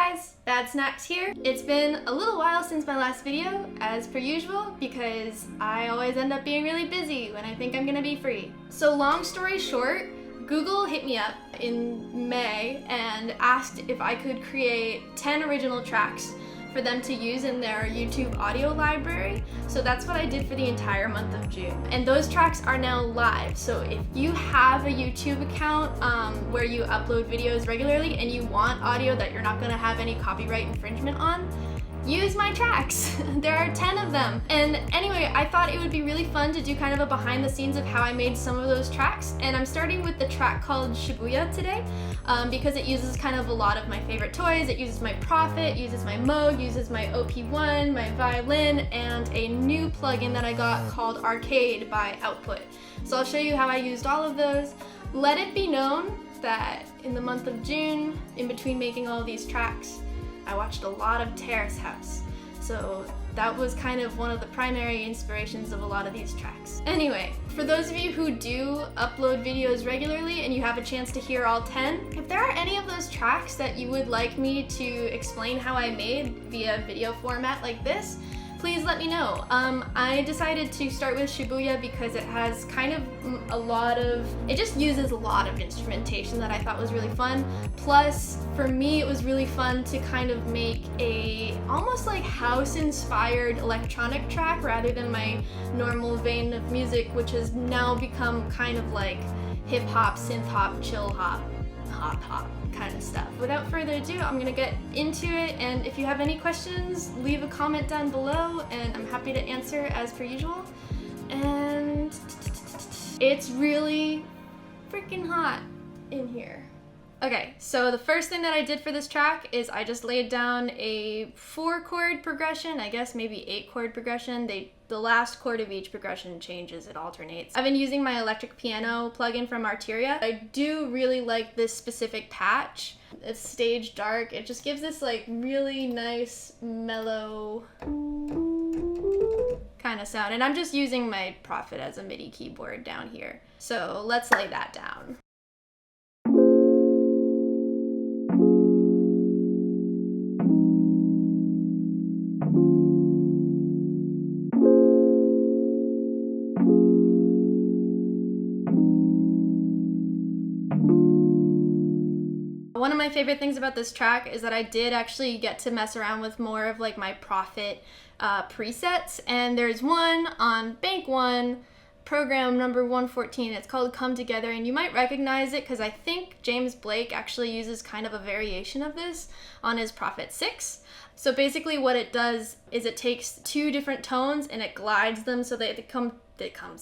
guys, Bad Snacks here. It's been a little while since my last video, as per usual, because I always end up being really busy when I think I'm gonna be free. So long story short, Google hit me up in May and asked if I could create 10 original tracks for them to use in their YouTube audio library. So that's what I did for the entire month of June. And those tracks are now live. So if you have a YouTube account where you upload videos regularly and you want audio that you're not gonna have any copyright infringement on, use my tracks. There are 10 of them. And anyway, I thought it would be really fun to do kind of a behind the scenes of how I made some of those tracks. And I'm starting with the track called Shibuya today because it uses kind of a lot of my favorite toys. It uses my Prophet, uses my Moog, uses my OP1, my violin, and a new plugin that I got called Arcade by Output. So I'll show you how I used all of those. Let it be known that in the month of June, in between making all of these tracks, I watched a lot of Terrace House, so that was kind of one of the primary inspirations of a lot of these tracks. Anyway, for those of you who do upload videos regularly and you have a chance to hear all 10, if there are any of those tracks that you would like me to explain how I made via video format like this, please let me know. I decided to start with Shibuya because it has kind of it just uses a lot of instrumentation that I thought was really fun. Plus, for me, it was really fun to kind of make a almost like house-inspired electronic track rather than my normal vein of music, which has now become kind of like hip-hop, synth-hop, chill-hop, hop kind of stuff. Without further ado, I'm gonna get into it, and if you have any questions, leave a comment down below and I'm happy to answer as per usual. And it's really freaking hot in here. Okay, so the first thing that I did for this track is I just laid down a 4-chord progression, I guess maybe 8-chord progression. The last chord of each progression changes, it alternates. I've been using my electric piano plugin from Arturia. I do really like this specific patch. It's stage dark. It just gives this like really nice mellow kind of sound. And I'm just using my Prophet as a MIDI keyboard down here. So let's lay that down. One of my favorite things about this track is that I did actually get to mess around with more of like my Prophet presets, and there's one on Bank 1, program number 114. It's called Come Together, and you might recognize it because I think James Blake actually uses kind of a variation of this on his Prophet 6. So basically what it does is it takes 2 different tones and it glides them so that it comes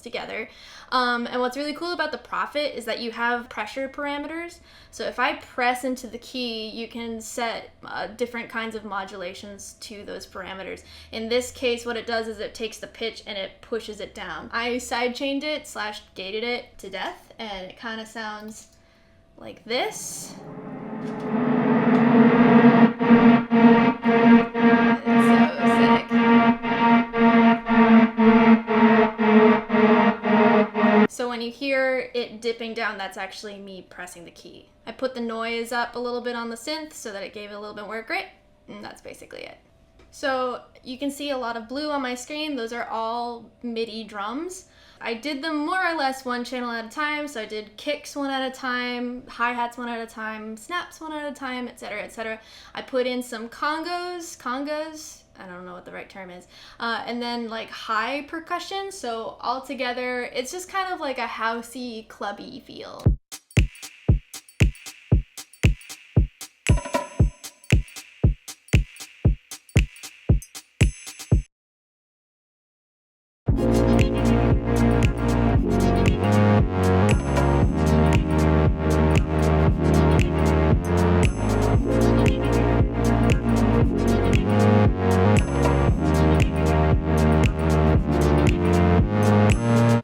together. And what's really cool about the Prophet is that you have pressure parameters. So if I press into the key, you can set different kinds of modulations to those parameters. In this case, what it does is it takes the pitch and it pushes it down. I sidechained it / gated it to death, and it kind of sounds like this. So when you hear it dipping down, that's actually me pressing the key. I put the noise up a little bit on the synth so that it gave it a little bit more grit, and that's basically it. So you can see a lot of blue on my screen. Those are all MIDI drums. I did them more or less one channel at a time, so I did kicks one at a time, hi-hats one at a time, snaps one at a time, etc., etc. I put in some congas, I don't know what the right term is, and then like high percussion, so all together it's just kind of like a housey, clubby feel.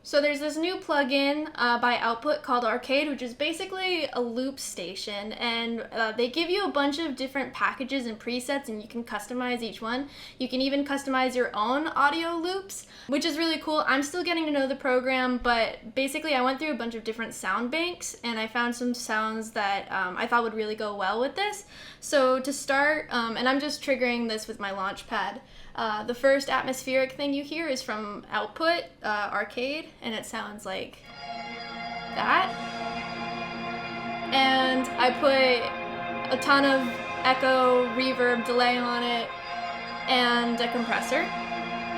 So there's this new new plugin by Output called Arcade, which is basically a loop station, and they give you a bunch of different packages and presets, and you can customize each one. You can even customize your own audio loops, which is really cool. I'm still getting to know the program, but basically I went through a bunch of different sound banks, and I found some sounds that I thought would really go well with this. So to start, and I'm just triggering this with my Launchpad, the first atmospheric thing you hear is from Output Arcade, and it sounds like that. And I put a ton of echo, reverb, delay on it, and a compressor.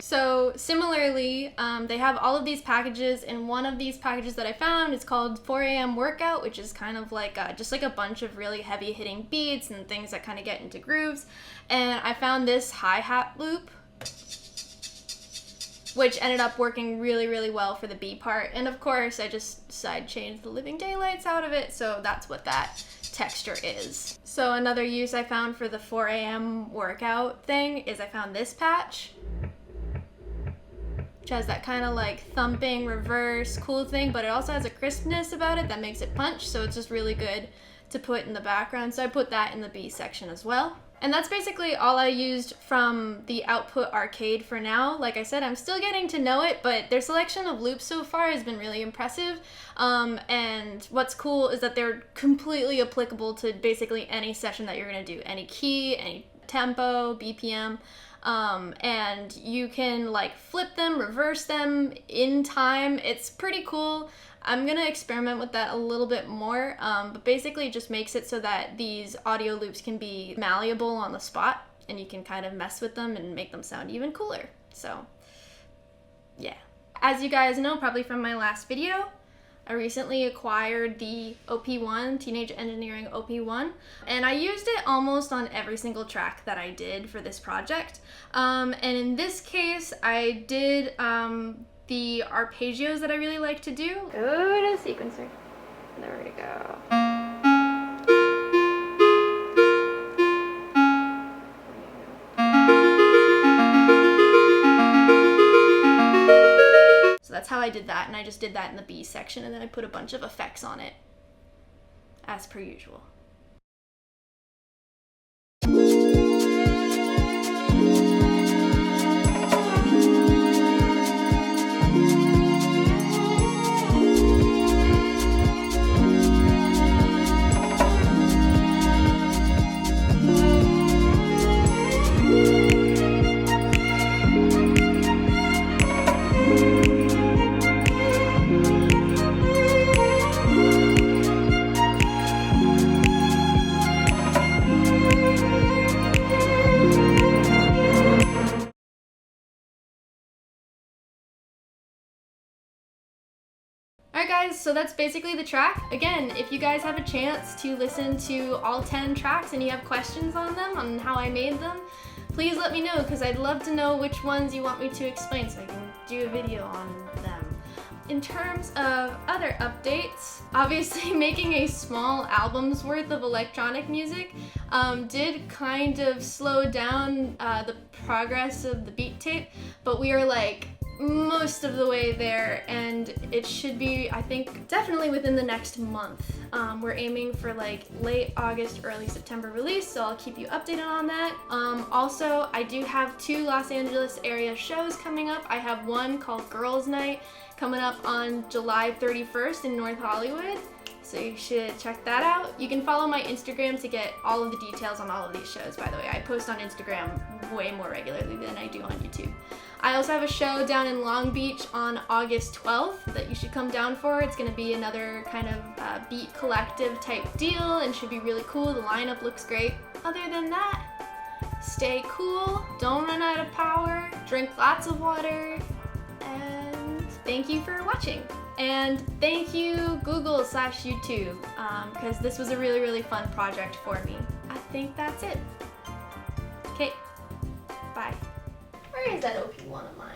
So similarly, they have all of these packages, and one of these packages that I found is called 4 a.m. Workout, which is kind of like just like a bunch of really heavy hitting beats and things that kind of get into grooves. And I found this hi-hat loop, which ended up working really, really well for the B part. And of course, I just side changed the living daylights out of it, so that's what that texture is. So another use I found for the 4 a.m. workout thing is I found this patch, which has that kind of like thumping, reverse, cool thing, but it also has a crispness about it that makes it punch, so it's just really good to put in the background. So I put that in the B section as well. And that's basically all I used from the Output Arcade for now. Like I said, I'm still getting to know it, but their selection of loops so far has been really impressive. And what's cool is that they're completely applicable to basically any session that you're gonna do, any key, any tempo, BPM. And you can like flip them, reverse them in time. It's pretty cool. I'm gonna experiment with that a little bit more, but basically it just makes it so that these audio loops can be malleable on the spot, and you can kind of mess with them and make them sound even cooler. So yeah. As you guys know probably from my last video, I recently acquired the OP1, Teenage Engineering OP1, and I used it almost on every single track that I did for this project. And in this case, I did the arpeggios that I really like to do. Go to the sequencer. There we go. So that's how I did that, and I just did that in the B section, and then I put a bunch of effects on it, as per usual. Alright guys, so that's basically the track. Again, if you guys have a chance to listen to all 10 tracks and you have questions on them, on how I made them, please let me know, because I'd love to know which ones you want me to explain so I can do a video on them. In terms of other updates, obviously making a small album's worth of electronic music did kind of slow down the progress of the beat tape, but we are like most of the way there, and it should be, I think, definitely within the next month. We're aiming for like late August, early September release, so I'll keep you updated on that. Also, I do have 2 Los Angeles area shows coming up. I have one called Girls Night coming up on July 31st in North Hollywood, so you should check that out. You can follow my Instagram to get all of the details on all of these shows, by the way. I post on Instagram way more regularly than I do on YouTube. I also have a show down in Long Beach on August 12th that you should come down for. It's going to be another kind of beat collective type deal and should be really cool. The lineup looks great. Other than that, stay cool, don't run out of power, drink lots of water, and thank you for watching. And thank you Google/YouTube, because this was a really, really fun project for me. I think that's it. Okay, bye. Where is that OP1 of mine?